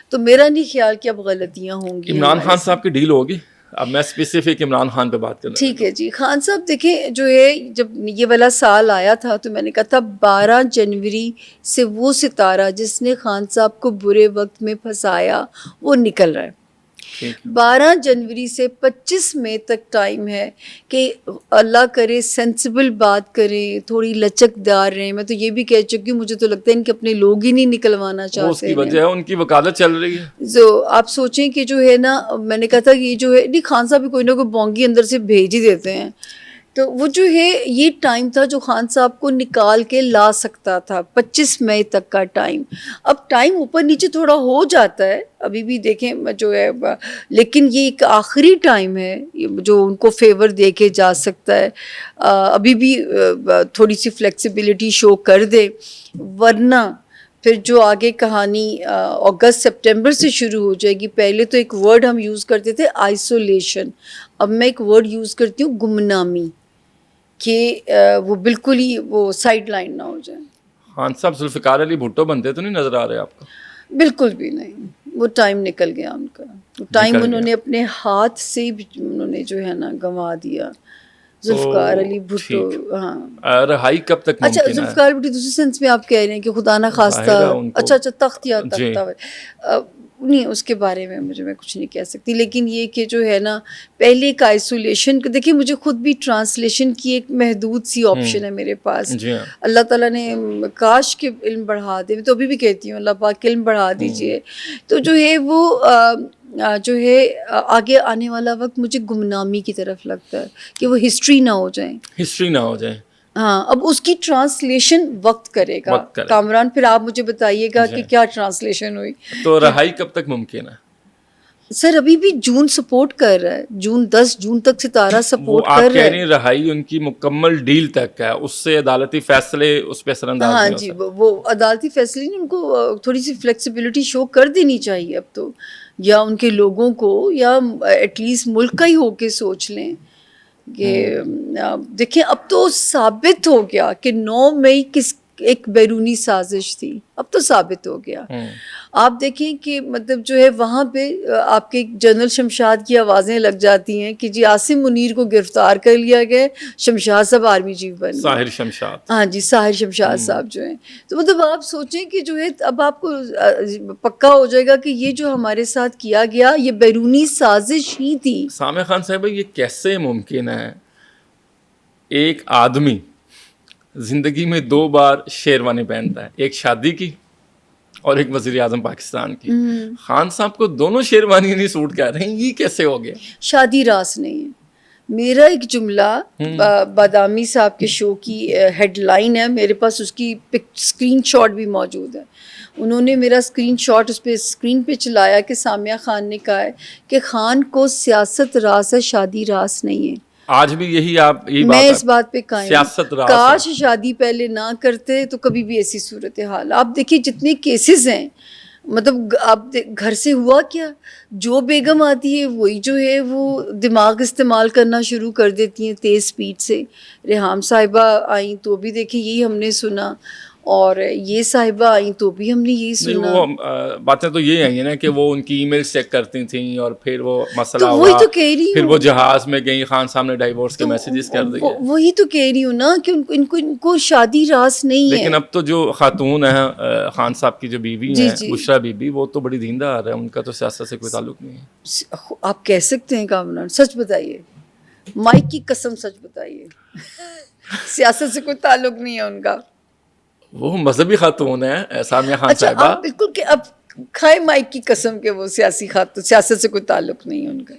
تو میرا نہیں خیال کہ اب غلطیاں ہوں گی. عمران خان صاحب کی ڈیل ہوگی؟ اب میں اسپیسیفک عمران خان پہ بات کرنا. ٹھیک ہے جی. خان صاحب دیکھیں جو ہے جب یہ والا سال آیا تھا تو میں نے کہا تھا 12 جنوری سے وہ ستارہ جس نے خان صاحب کو برے وقت میں پھنسایا وہ نکل رہا ہے. 12 جنوری سے 25 مئی تک ٹائم ہے کہ اللہ کرے سینسیبل بات کریں, تھوڑی لچک دار رہیں. میں تو یہ بھی کہہ چکی ہوں, مجھے تو لگتا ہے ان کے اپنے لوگ ہی نہیں نکلوانا چاہتے. اس کی وجہ ہے ان کی وکالت چل رہی ہے. جو آپ سوچیں کہ جو ہے نا, میں نے کہا تھا کہ یہ جو ہے نہیں, خان صاحب بھی کوئی نہ کوئی بونگی اندر سے بھیج ہی دیتے ہیں. تو وہ جو ہے یہ ٹائم تھا جو خان صاحب کو نکال کے لا سکتا تھا, 25 مئی تک کا ٹائم. اب ٹائم اوپر نیچے تھوڑا ہو جاتا ہے ابھی بھی دیکھیں جو ہے, لیکن یہ ایک آخری ٹائم ہے جو ان کو فیور دے کے جا سکتا ہے. ابھی بھی تھوڑی سی فلیکسیبلٹی شو کر دے, ورنہ پھر جو آگے کہانی اگست سپٹمبر سے شروع ہو جائے گی. پہلے تو ایک ورڈ ہم یوز کرتے تھے آئسولیشن, اب میں ایک ورڈ یوز کرتی ہوں گمنامی, کہ وہ بالکل ہی وہ سائڈ لائن نہ ہو جائے. خان صاحب ذوالفقار علی بھٹو بنتے تو نہیں نظر آ رہے آپ کو؟ بالکل بھی نہیں, وہ ٹائم نکل گیا ان کا. وہ ٹائم انہوں نے اپنے ہاتھ سے بھی انہوں نے جو ہے نا گنوا دیا. ذوالفقار علی بھٹو, ہاں رہائی کب تک ممکن ہے؟ اچھا ذوالفقار بھٹو دوسرے سینس میں آپ کہہ رہے ہیں کہ خدا نہ خواستہ, اچھا تخت یا تختہ نہیں, اس کے بارے میں میں کچھ نہیں کہہ سکتی. لیکن یہ کہ جو ہے نا پہلے ایک آئسولیشن, دیکھیے مجھے خود بھی ٹرانسلیشن کی ایک محدود سی آپشن ہے میرے پاس. اللہ تعالیٰ نے کاش کے علم بڑھا دے, میں تو ابھی بھی کہتی ہوں اللہ پاک علم بڑھا دیجئے. تو جو ہے وہ جو ہے آگے آنے والا وقت مجھے گمنامی کی طرف لگتا ہے کہ وہ ہسٹری نہ ہو جائیں. ہاں, اب اس کی ٹرانسلیشن وقت کرے گا. کامران پھر آپ مجھے بتائیے گا کہ کیا ٹرانسلیشن ہوئی. تو رہائی کب تک ممکن ہے؟ سر ابھی بھی جون سپورٹ کر رہا ہے, 10 جون تک ستارہ سپورٹ کر رہا ہے. آپ کہہ رہی ہیں رہائی ان کی مکمل ڈیل تک ہے, اس سے عدالتی فیصلے اس پہ اثر انداز نہیں ہو سکتے. ہاں جی, وہ عدالتی فیصلے ان کو تھوڑی سی فلیکسیبلٹی شو کر دینی چاہیے اب تو, یا ان کے لوگوں کو, یا ایٹ لیسٹ ملک کا ہی ہو کے سوچ لیں کہ دیکھیں اب تو ثابت ہو گیا کہ 9 مئی کس ایک بیرونی سازش تھی. اب تو ثابت ہو گیا. آپ دیکھیں کہ مطلب جو ہے وہاں پہ آپ کے جنرل شمشاد کی آوازیں لگ جاتی ہیں کہ جی عاصم منیر کو گرفتار کر لیا گیا, شمشاد صاحب آرمی چیف بن گئے, ساحر شمشاد. ہاں جی, ساحر شمشاد صاحب جو ہیں. تو مطلب آپ سوچیں کہ جو ہے اب آپ کو پکا ہو جائے گا کہ یہ جو ہمارے ساتھ کیا گیا یہ بیرونی سازش ہی تھی. سامع خان صاحب یہ کیسے ممکن ہے ایک آدمی زندگی میں 2 بار شیروانی پہنتا ہے, ایک شادی کی اور ایک وزیر اعظم پاکستان کی. خان صاحب کو دونوں شیروانی نہیں سوٹ کر رہے ہیں, یہ کیسے ہو گیا؟ شادی راس نہیں ہے. میرا ایک جملہ بادامی صاحب کے شو کی ہیڈ لائن ہے, میرے پاس اس کی اسکرین شاٹ بھی موجود ہے. انہوں نے میرا اسکرین شاٹ اس پہ اسکرین پہ چلایا کہ سامیہ خان نے کہا ہے کہ خان کو سیاست راس ہے, شادی راس نہیں ہے. آج بھی یہی آپ میں اس بات پہ قائم, سیاست راس کاش شادی پہلے نہ کرتے تو کبھی بھی ایسی صورتحال. آپ دیکھیے جتنے کیسز ہیں, مطلب آپ گھر سے ہوا کیا, جو بیگم آتی ہے وہی جو ہے وہ دماغ استعمال کرنا شروع کر دیتی ہیں تیز سپیڈ سے. ریحام صاحبہ آئیں تو بھی دیکھیں یہی ہم نے سنا, اور یہ صاحبہ آئیں تو بھی ہم نے یہی سنا. وہ باتیں تو یہ آئی ہیں نا کہ وہ ان کی ای میل چیک کرتی تھیں اور پھر وہ مسئلہ تو ہوا, وہی تو کہہ رہی ہوں, پھر وہ جہاز میں گئی, خان صاحب نے ڈائیورس کے میسیجز کر دیے. وہی تو کہہ رہی ہوں نا کہ ان کو شادی راس نہیں ہے. لیکن اب تو جو خاتون ہیں خان صاحب کی جو بیوی ہیں بشرا بی بی, وہ تو بڑی دیندار ہے, ان کا تو سیاست سے کوئی تعلق نہیں ہے. آپ کہہ سکتے ہیں کامران, سچ بتائیے, مائک کی قسم سچ بتائیے, سیاست سے کوئی تعلق نہیں ہے ان کا. وہ مذہبی خاتون ہے سامیہ خان صاحبہ. آپ بالکل کہ اب کھائے مائک کی قسم کہ وہ سیاسی خاتون, سیاست سے کوئی تعلق نہیں ہے ان کا.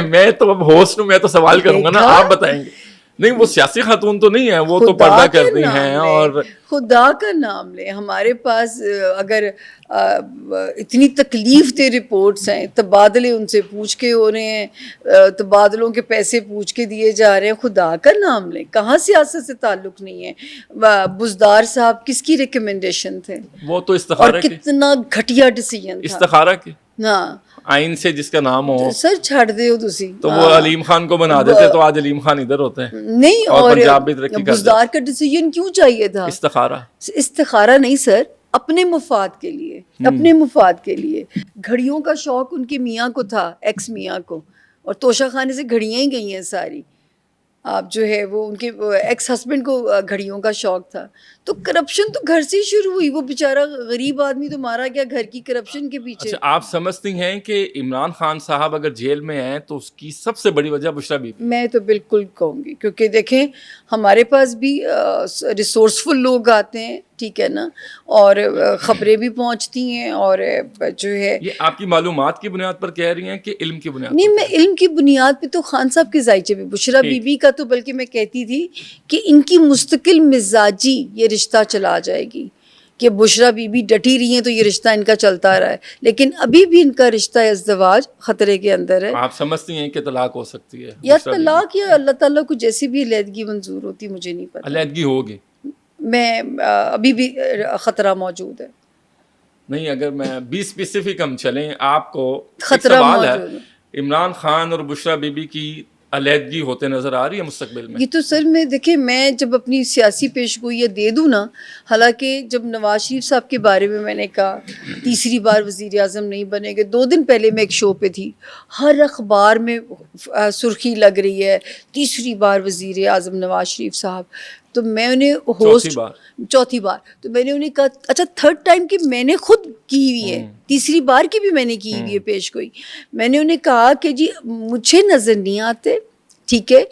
میں تو اب ہوسٹ ہوں, میں تو سوال کروں گا نا, آپ بتائیں گے. نہیں وہ سیاسی خاتون تو نہیں ہے, وہ تو پردہ کرتی ہیں. اور خدا کا نام لیں, ہمارے پاس اگر اتنی تکلیف دہ رپورٹس ہیں, تبادلے ان سے پوچھ کے ہو رہے ہیں, تبادلوں کے پیسے پوچھ کے دیے جا رہے ہیں, خدا کا نام لیں, کہاں سیاست سے تعلق نہیں ہے. بزدار صاحب کس کی ریکمنڈیشن تھے, وہ تو استخارہ کے, اور کتنا گھٹیا ڈیسیژن تھا. استخارہ کے ہاں, آئین سے جس کا نام ہو. سر چھڑ دے تسی, تو وہ علیم خان کو بنا دیتے تو آج علیم خان ادھر ہوتے ہیں نہیں, اور پنجاب بھی ترقی کر بزدار کا ڈیسیژن کیوں چاہیے تھا؟ استخارہ نہیں سر, اپنے مفاد کے لیے، اپنے مفاد کے لیے. گھڑیوں کا شوق ان کے میاں کو تھا، ایکس میاں کو، اور توشہ خانے سے گھڑیاں ہی گئی ہیں ساری. آپ جو ہے وہ ان کے ایکس ہسبینڈ کو گھڑیوں کا شوق تھا. تو کرپشن تو گھر سے ہی شروع ہوئی. وہ بیچارہ غریب آدمی تو مارا گیا گھر کی کرپشن کے پیچھے. اچھا، آپ سمجھتی ہیں کہ عمران خان صاحب اگر جیل میں ہیں تو اس کی سب سے بڑی وجہ بشریٰ بی بی؟ میں تو بالکل کہوں گی، کیونکہ دیکھیں ہمارے پاس بھی ریسورسفل لوگ آتے ہیں، ٹھیک ہے نا، اور خبریں بھی پہنچتی ہیں، اور جو ہے یہ آپ کی معلومات کی بنیاد پر کہہ رہی ہیں کہ علم کی بنیاد نہیں، پر؟ میں علم کی بنیاد پہ تو خان صاحب کے ذائچے بھی، بشریٰ بی بی کا تو بلکہ میں کہتی تھی کہ ان کی مستقل مزاجی یہ رشتہ چلا جائے گی، کہ بشریٰ بی بی ڈٹی رہی ہیں تو یہ رشتہ ان کا چلتا رہا ہے، لیکن ابھی بھی ان کا رشتہ ازدواج خطرے کے اندر ہے. آپ سمجھتی ہیں کہ طلاق ہو سکتی ہے یا بشریٰ بی بی؟ طلاق یا اللہ تعالیٰ کو جیسی بھی علیحدگی منظور ہوتی، مجھے نہیں پتا. علیحدگی ہوگی؟ میں ابھی بھی خطرہ موجود ہے. نہیں، اگر میں 20 اسپیسیفک ہم چلیں، آپ کو ایک خطرہ سوال ہے، موجود ہے. عمران خان اور بشریٰ بی بی کی علیحدگی ہوتے نظر آ رہی ہے مستقبل میں؟ یہ تو سر میں دیکھیں، میں جب اپنی سیاسی پیش گوئی دے دوں نا، حالانکہ جب نواز شریف صاحب کے بارے میں نے کہا تیسری بار وزیر اعظم نہیں بنیں گے، 2 دن پہلے میں ایک شو پہ تھی، ہر اخبار میں سرخی لگ رہی ہے تیسری بار وزیر اعظم نواز شریف صاحب. تو میں انہیں چوتھی بار تو میں نے انہیں کہا اچھا 3rd ٹائم کی میں نے خود کی ہوئی ہے، تیسری بار کی بھی میں نے کی ہوئی ہے پیش گوئی. میں نے انہیں کہا کہ جی مجھے نظر نہیں آتے، ٹھیک ہے،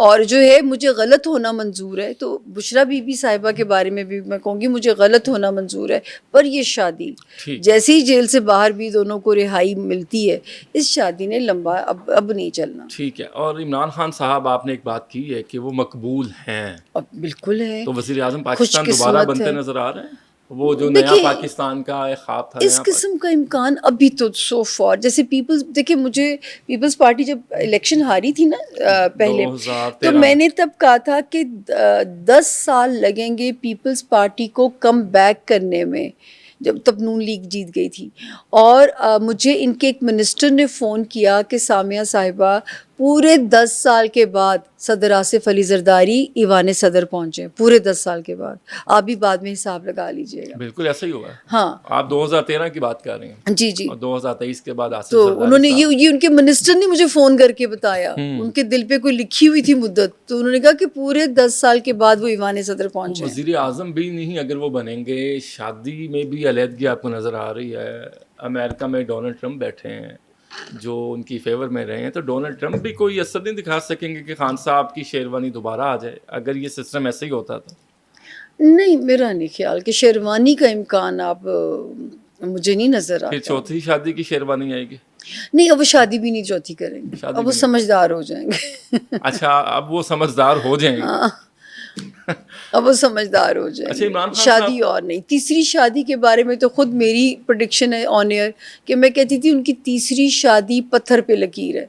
اور جو ہے مجھے غلط ہونا منظور ہے. تو بشریٰ بی بی صاحبہ کے بارے میں بھی میں کہوں گی مجھے غلط ہونا منظور ہے، پر یہ شادی جیسے ہی جیل سے باہر بھی دونوں کو رہائی ملتی ہے، اس شادی نے لمبا اب نہیں چلنا. ٹھیک ہے. اور عمران خان صاحب، آپ نے ایک بات کی ہے کہ وہ مقبول ہیں، اب بالکل ہے، تو وزیر اعظم خوش پاکستان دوبارہ قسمت بنتے ہے. نظر آ رہے ہیں؟ وہ جو نیا دیکھیے، پاکستان کا ایک خواب تھا، اس قسم کا امکان ابھی تو سو فار، جیسے دیکھیں مجھے پیپلز پارٹی جب الیکشن ہاری تھی نا پہلے، تو میں نے تب کہا تھا کہ 10 سال لگیں گے پیپلز پارٹی کو کم بیک کرنے میں، جب تب نون لیگ جیت گئی تھی. اور مجھے ان کے ایک منسٹر نے فون کیا کہ سامیہ صاحبہ پورے 10 سال کے بعد صدر آصف علی زرداری ایوان صدر پہنچے، پورے 10 سال کے بعد. آپ بھی بعد میں حساب لگا لیجئے گا. بالکل ایسا ہی ہوا ہے. ہاں، آپ 2013 کی بات کر رہے ہیں. جی جی. اور 2023 کے بعد آصف تو زرداری انہوں نے صاحب، یہ ان کے منسٹر نے مجھے فون کر کے بتایا، ان کے دل پہ کوئی لکھی ہوئی تھی مدت، تو انہوں نے کہا کہ پورے 10 سال کے بعد وہ ایوان صدر پہنچے. وزیر اعظم بھی نہیں اگر وہ بنیں گے. شادی میں بھی علیحدگی آپ کو نظر آ رہی ہے. امریکہ میں ڈونلڈ ٹرمپ بیٹھے ہیں جو ان کی فیور میں رہے ہیں، تو ڈونلڈ ٹرمپ بھی کوئی اثر نہیں دکھا سکیں گے کہ خان صاحب کی شیروانی دوبارہ آ جائے اگر یہ سسٹم ایسے ہی ہوتا تو؟ نہیں، میرا نہیں خیال کہ شیروانی کا امکان آپ مجھے نہیں نظر آتا. پھر چوتھی شادی کی شیروانی آئے گی؟ نہیں، اب وہ شادی بھی نہیں چوتھی کریں گے، اب وہ سمجھدار ہو جائیں گے. اچھا، اب وہ سمجھدار ہو جائیں گے. اب وہ سمجھدار ہو جائیں اچھا، عمران گے. خان شادی اور نہیں، تیسری شادی کے بارے میں تو خود میری پریڈکشن ہے آن ایئر کہ میں کہتی تھی ان کی تیسری شادی پتھر پہ لکیر ہے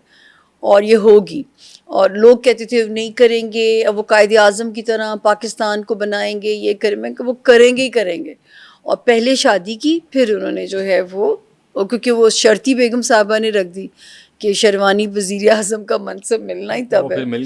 اور یہ ہوگی. اور لوگ کہتے تھے نہیں کریں گے، اب وہ قائد اعظم کی طرح پاکستان کو بنائیں گے، یہ کریں گے، وہ کریں گے ہی کریں گے. اور پہلے شادی کی، پھر انہوں نے جو ہے وہ کیونکہ وہ شرطی بیگم صاحبہ نے رکھ دی کہ شیروانی وزیر اعظم کا منصب ملنا ہی تب ہے.